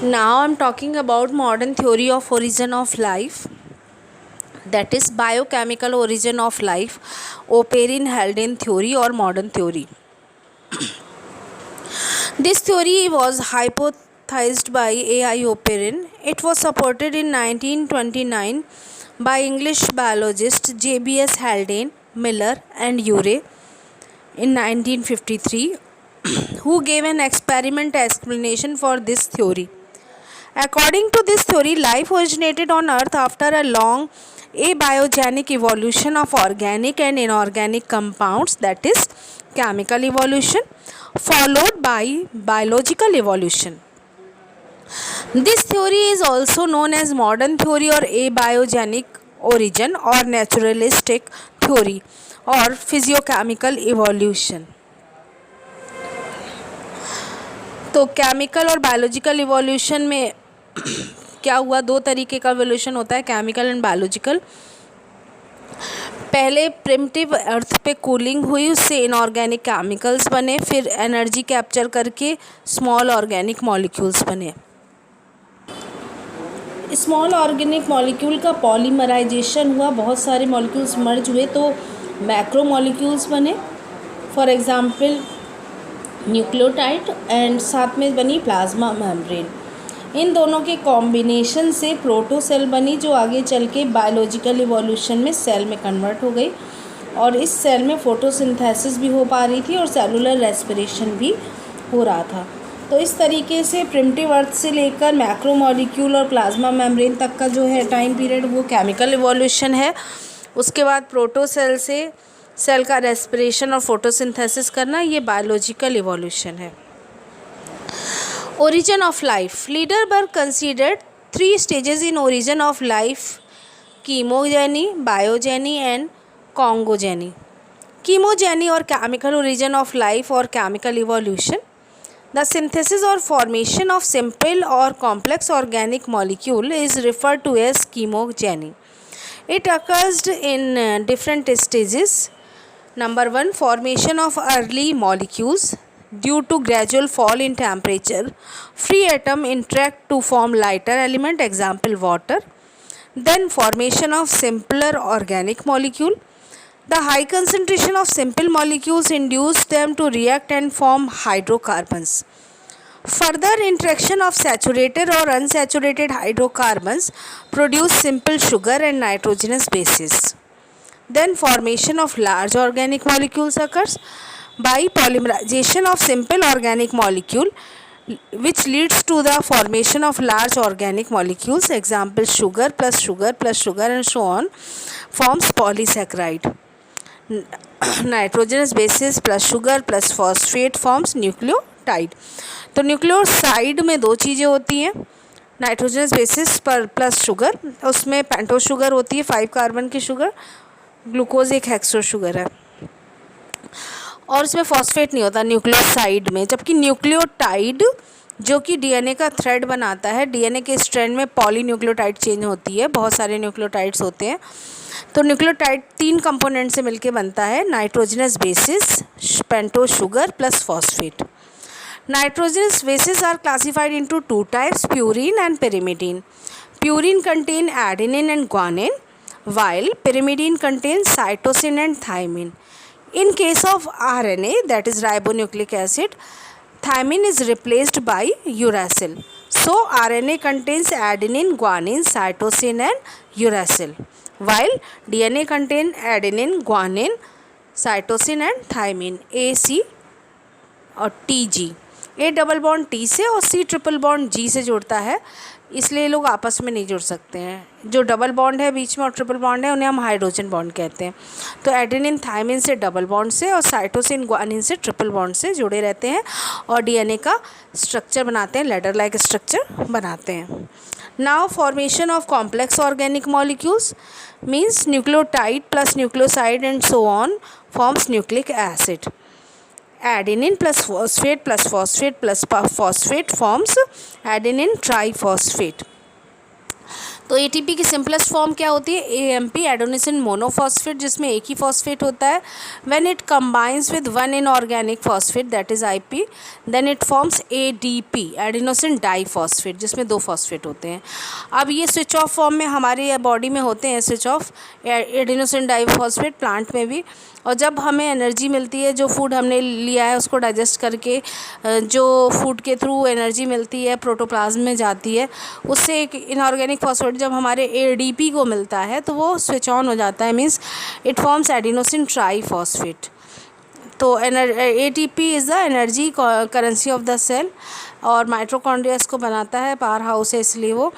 Now I'm talking about modern theory of origin of life, that is biochemical origin of life, Oparin Haldane theory or modern theory. This theory was hypothesized by A.I. Oparin. It was supported in 1929 by English biologist J.B.S. Haldane, Miller and Urey in 1953, who gave an experiment explanation for this theory. According to this theory, life originated on Earth after a long abiogenic evolution of organic and inorganic compounds, that is, chemical evolution, followed by biological evolution. This theory is also known as modern theory or abiogenic origin or naturalistic theory or physiochemical evolution. तो chemical और biological evolution में क्या हुआ, दो तरीके का evolution होता है, केमिकल एंड बायोलॉजिकल. पहले प्रिमिटिव अर्थ पे कूलिंग हुई, उससे इनऑर्गेनिक केमिकल्स बने, फिर एनर्जी कैप्चर करके स्मॉल ऑर्गेनिक मॉलिक्यूल्स बने. स्मॉल ऑर्गेनिक मॉलिक्यूल का पॉलीमराइजेशन हुआ, बहुत सारे मॉलिक्यूल्स मर्ज हुए तो मैक्रो मॉलिक्यूल्स बने. फॉर एग्जांपल न्यूक्लियोटाइड एंड साथ में बनी प्लाज्मा मेम्ब्रेन. इन दोनों के कॉम्बिनेशन से प्रोटोसेल बनी, जो आगे चल के बायोलॉजिकल इवोल्यूशन में सेल में कन्वर्ट हो गई और इस सेल में फोटोसिंथेसिस भी हो पा रही थी और सेलुलर रेस्पिरेशन भी हो रहा था. तो इस तरीके से प्रिमिटिव अर्थ से लेकर मैक्रो मॉलिक्यूल और प्लाज्मा मेम्ब्रेन तक का जो है टाइम पीरियड वो केमिकल इवोल्यूशन है. उसके बाद प्रोटोसेल से सेल का रेस्पिरेशन और फोटोसिंथेसिस करना, ये बायोलॉजिकल इवोल्यूशन है. Origin of life. Lederberg considered 3 stages in origin of life: chemogeny, biogeny and cognogeny. Chemogeny और केमिकल ओरिजिन ऑफ लाइफ और केमिकल इवोल्यूशन. द सिंथेसिस और फॉर्मेशन ऑफ सिंपल और complex organic molecule is referred to as chemogeny. It occurs in different stages. Number 1, formation of early molecules. Due to gradual fall in temperature, free atom interact to form lighter element, example water. Then formation of simpler organic molecule. The high concentration of simple molecules induce them to react and form hydrocarbons. Further interaction of saturated or unsaturated hydrocarbons produce simple sugar and nitrogenous bases. Then formation of large organic molecules occurs by polymerization of simple organic molecule, which leads to the formation of large organic molecules, example sugar plus sugar plus sugar and so on, forms polysaccharide. Nitrogenous bases plus sugar plus phosphate forms nucleotide. तो nucleoside में दो चीज़ें होती हैं, nitrogenous bases पर plus sugar, उसमें pentose sugar होती है 5 कार्बन की शुगर, ग्लूकोज एक हेक्सो शुगर है, और उसमें फॉस्फेट नहीं होता न्यूक्लियोसाइड में. जबकि न्यूक्लियोटाइड जो कि डीएनए का थ्रेड बनाता है, डीएनए के स्ट्रैंड में पॉलीन्यूक्लियोटाइड चेंज होती है, बहुत सारे न्यूक्लियोटाइड्स होते हैं. तो न्यूक्लियोटाइड 3 कंपोनेंट से मिलके बनता है, nitrogenous bases, pentose sugar plus phosphate. Nitrogenous bases are classified into 2 types, purine and pyrimidine. Purine contain adenine and guanine, while pyrimidine contains cytosine and thymine. In case of RNA, that is ribonucleic acid, thymine is replaced by uracil. So RNA contains adenine, guanine, cytosine and uracil, while DNA contains adenine, guanine, cytosine and thymine, AC और TG. A double bond T से और C triple bond G से जुड़ता है, इसलिए लोग आपस में नहीं जुड़ सकते हैं. जो डबल बॉन्ड है बीच में और ट्रिपल बॉन्ड है उन्हें हम हाइड्रोजन बॉन्ड कहते हैं. तो एडेनिन थायमिन से डबल बॉन्ड से और साइटोसिन ग्वानिन से ट्रिपल बॉन्ड से जुड़े रहते हैं और डीएनए का स्ट्रक्चर बनाते हैं, लेडर लाइक स्ट्रक्चर बनाते हैं. Now formation of complex organic molecules means nucleotide plus nucleoside and so on forms nucleic acid. Adenine plus phosphate plus phosphate plus phosphate forms adenine triphosphate. तो ATP की simplest form क्या होती है, AMP adenosine monophosphate, जिसमें एक ही phosphate होता है. When it combines with one inorganic phosphate that is IP, then it forms ADP adenosine diphosphate, जिसमें 2 फॉस्फेट होते हैं. अब ये स्विच ऑफ फॉर्म में हमारे बॉडी में होते हैं, switch off adenosine diphosphate plant में भी. और जब हमें एनर्जी मिलती है, जो फूड हमने लिया है उसको डाइजेस्ट करके जो फूड के थ्रू एनर्जी मिलती है प्रोटोप्लाज्म में जाती है, उससे एक इनऑर्गेनिक फॉस्फेट जब हमारे एडीपी को मिलता है तो वो स्विच ऑन हो जाता है, means it forms adenosine triphosphate. तो ATP is the energy currency of the cell, और माइटोकॉन्ड्रिया इसको बनाता है, पावर हाउस है इसलिए वो.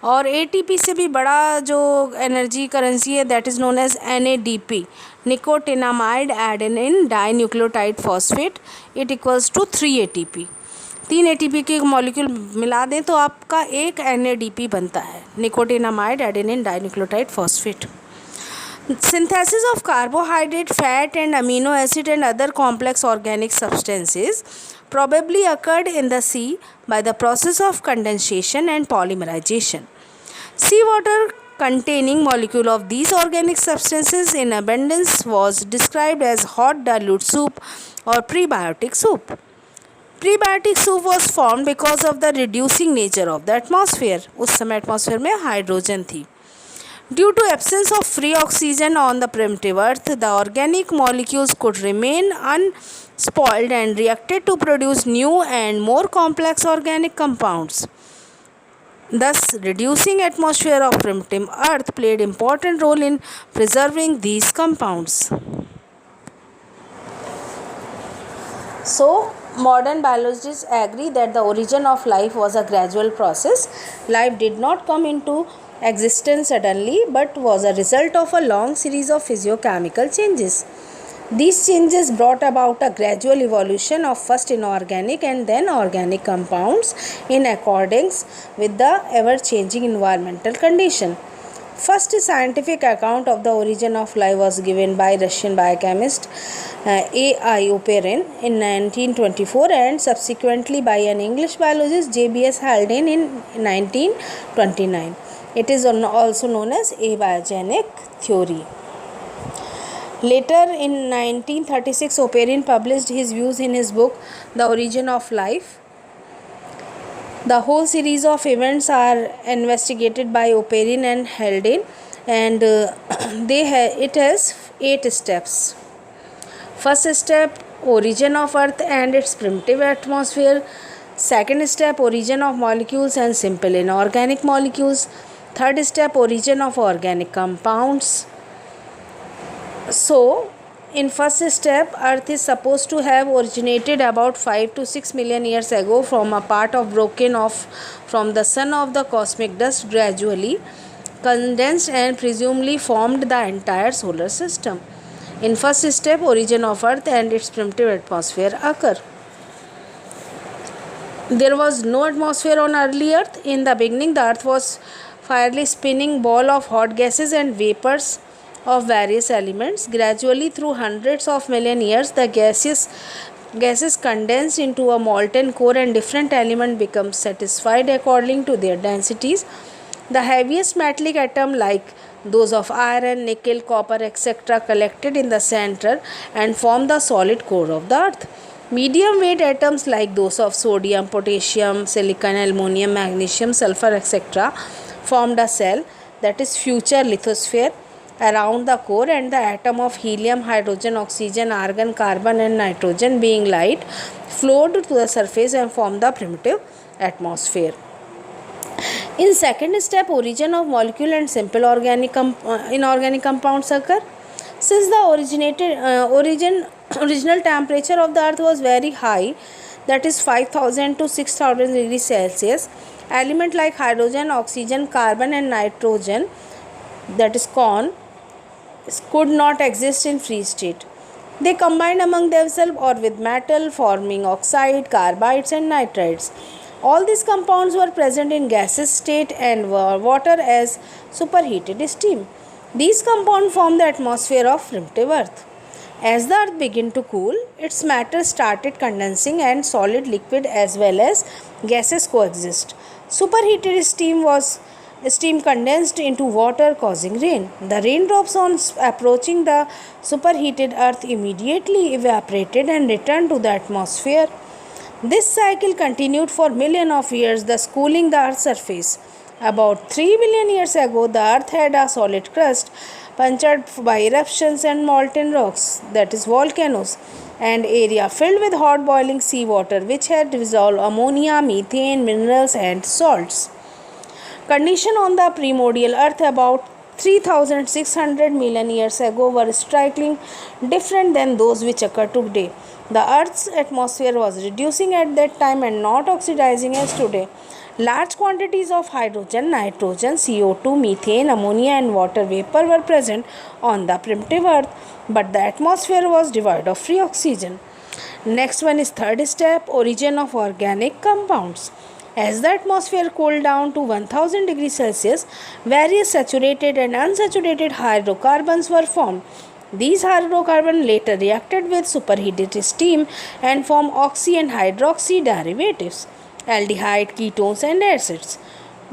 और एटीपी से भी बड़ा जो एनर्जी करेंसी है that is known as NADP, nicotinamide adenine dinucleotide phosphate. It equals to 3 ATP. 3 ATP के मॉलिक्यूल मिला दें तो आपका एक एनएडीपी बनता है, nicotinamide adenine dinucleotide phosphate. Synthesis of carbohydrate, fat and amino acid and other complex organic substances probably occurred in the sea by the process of condensation and polymerization. Seawater containing molecule of these organic substances in abundance was described as hot dilute soup or prebiotic soup. Prebiotic soup was formed because of the reducing nature of the atmosphere. उस समय atmosphere में hydrogen थी. Due to absence of free oxygen on the primitive earth, the organic molecules could remain unspoiled and reacted to produce new and more complex organic compounds. Thus, reducing atmosphere of primitive earth played important role in preserving these compounds. So, modern biologists agree that the origin of life was a gradual process. Life did not come into existence suddenly but was a result of a long series of physiochemical changes. These changes brought about a gradual evolution of first inorganic and then organic compounds in accordance with the ever-changing environmental condition. First scientific account of the origin of life was given by Russian biochemist A.I. Oparin in 1924 and subsequently by an English biologist J.B.S. Haldane in 1929. It is also known as abiogenic theory. Later in 1936, Oparin published his views in his book The Origin of Life. The whole series of events are investigated by Oparin and Haldane, and it has 8 steps. First step, origin of Earth and its primitive atmosphere. Second step, origin of molecules and simple inorganic molecules. Third step, origin of organic compounds. So, in first step, Earth is supposed to have originated about 5 to 6 million years ago from a part of broken off from the sun of the cosmic dust, gradually condensed and presumably formed the entire solar system. In first step, origin of Earth and its primitive atmosphere occur. There was no atmosphere on early Earth. In the beginning, the Earth was fiery spinning ball of hot gases and vapors of various elements. Gradually, through hundreds of million years, the gases condensed into a molten core and different elements become satisfied according to their densities. The heaviest metallic atom, like those of iron, nickel, copper, etc., collected in the center and form the solid core of the Earth. Medium weight atoms like those of sodium, potassium, silicon, aluminum, magnesium, sulfur, etc., formed a cell, that is future lithosphere, around the core, and the atom of helium, hydrogen, oxygen, argon, carbon and nitrogen, being light, flowed to the surface and formed the primitive atmosphere. In second step, origin of molecule and simple inorganic compounds occur. Since the original temperature of the Earth was very high, that is 5000 to 6000 degrees Celsius, elements like hydrogen, oxygen, carbon and nitrogen, that is corn, could not exist in free state. They combined among themselves or with metal, forming oxide, carbides and nitrides. All these compounds were present in gaseous state and water as superheated steam. These compounds form the atmosphere of primitive Earth. As the Earth began to cool, its matter started condensing and solid, liquid as well as gases coexist. Superheated steam was steam condensed into water causing rain. The raindrops on approaching the superheated earth immediately evaporated and returned to the atmosphere. This cycle continued for millions of years, thus cooling the earth's surface. About 3 billion years ago, the earth had a solid crust punctured by eruptions and molten rocks, that is volcanoes, and area filled with hot boiling seawater which had dissolved ammonia, methane, minerals and salts. Conditions on the primordial earth about 3600 million years ago were strikingly different than those which occur today. The earth's atmosphere was reducing at that time and not oxidizing as today. Large quantities of hydrogen, nitrogen, CO2, methane, ammonia and water vapor were present on the primitive earth, but the atmosphere was devoid of free oxygen. Next one is third step, origin of organic compounds. As the atmosphere cooled down to 1000 degrees Celsius, various saturated and unsaturated hydrocarbons were formed. These hydrocarbons later reacted with superheated steam and formed oxy and hydroxy derivatives, aldehyde, ketones and acids.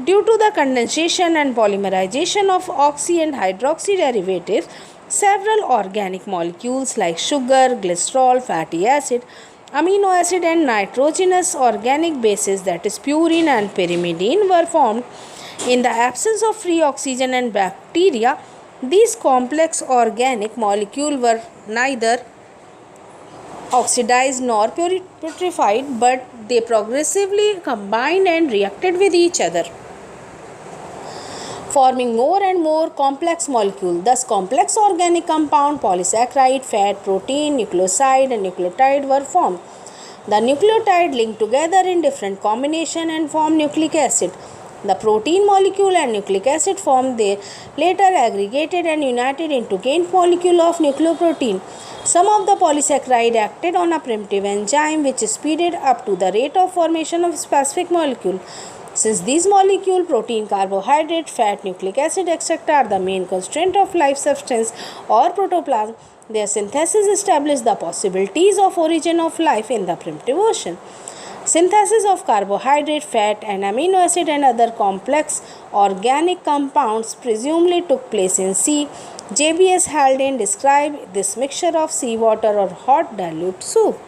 Due to the condensation and polymerization of oxy and hydroxy derivatives, several organic molecules like sugar, glycerol, fatty acid, amino acid and nitrogenous organic bases, that is purine and pyrimidine, were formed. In the absence of free oxygen and bacteria, these complex organic molecules were neither oxidized nor purified, but they progressively combined and reacted with each other, forming more and more complex molecules. Thus, complex organic compound, polysaccharide, fat, protein, nucleoside and nucleotide were formed. The nucleotide linked together in different combination and form nucleic acid. The protein molecule and nucleic acid formed, they later aggregated and united into gained molecule of nucleoprotein. Some of the polysaccharide acted on a primitive enzyme which speeded up to the rate of formation of specific molecule. Since these molecules, protein, carbohydrate, fat, nucleic acid, etc., are the main constraint of life substance or protoplasm, their synthesis established the possibilities of origin of life in the primitive ocean. Synthesis of carbohydrate, fat and amino acid and other complex organic compounds presumably took place in sea. J.B.S. Haldane described this mixture of seawater or hot dilute soup.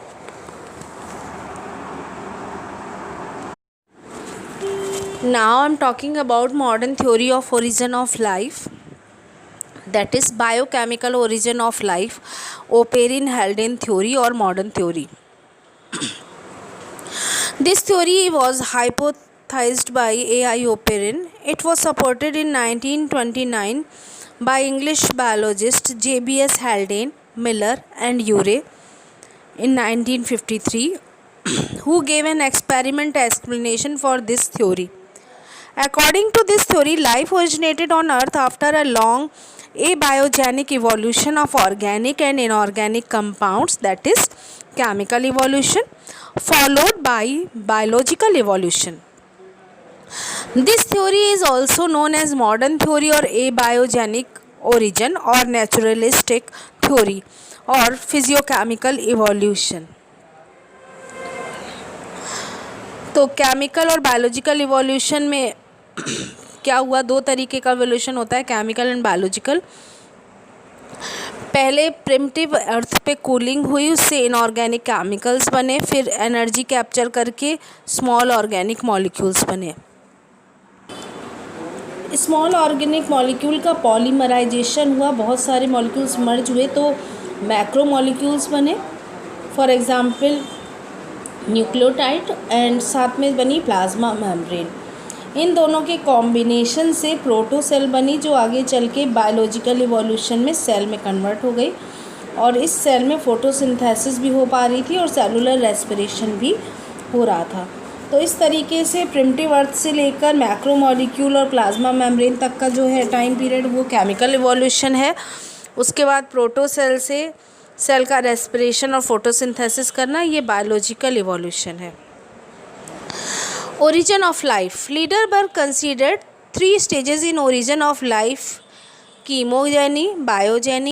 Now I am talking about modern theory of origin of life, that is biochemical origin of life, Oparin-Haldane theory or modern theory. This theory was hypothesized by A.I. Oparin. It was supported in 1929 by English biologists J.B.S. Haldane, Miller and Urey in 1953, who gave an experiment explanation for this theory. According to this theory, life originated on Earth after a long abiogenic evolution of organic and inorganic compounds, that is chemical evolution, followed by biological evolution. This theory is also known as modern theory or abiogenic origin or naturalistic theory or physiochemical evolution. तो chemical और biological evolution में क्या हुआ, दो तरीके का evolution होता है, केमिकल एंड बायोलॉजिकल. पहले प्रिमिटिव अर्थ पे कूलिंग हुई, उससे इनऑर्गेनिक केमिकल्स बने, फिर एनर्जी कैप्चर करके स्मॉल ऑर्गेनिक मॉलिक्यूल्स बने. स्मॉल ऑर्गेनिक मॉलिक्यूल का पॉलीमराइजेशन हुआ, बहुत सारे मॉलिक्यूल्स मर्ज हुए तो मैक्रो मॉलिक्यूल्स बने. फॉर एग्जांपल न्यूक्लियोटाइड एंड साथ में बनी प्लाज्मा मेम्ब्रेन. इन दोनों के कॉम्बिनेशन से प्रोटोसेल बनी, जो आगे चल के बायोलॉजिकल इवोल्यूशन में सेल में कन्वर्ट हो गई और इस सेल में फोटोसिंथेसिस भी हो पा रही थी और सेलुलर रेस्पिरेशन भी हो रहा था. तो इस तरीके से प्रिमिटिव अर्थ से लेकर मैक्रो मॉलिक्यूल और प्लाज्मा मेम्ब्रेन तक का जो है टाइम पीरियड वो केमिकल इवोल्यूशन है. उसके बाद प्रोटोसेल से सेल का रेस्पिरेशन और फोटोसिंथेसिस करना, ये बायोलॉजिकल इवोल्यूशन है. Origin of life. Liederberg considered 3 stages in origin of life: chemogeny, biogeny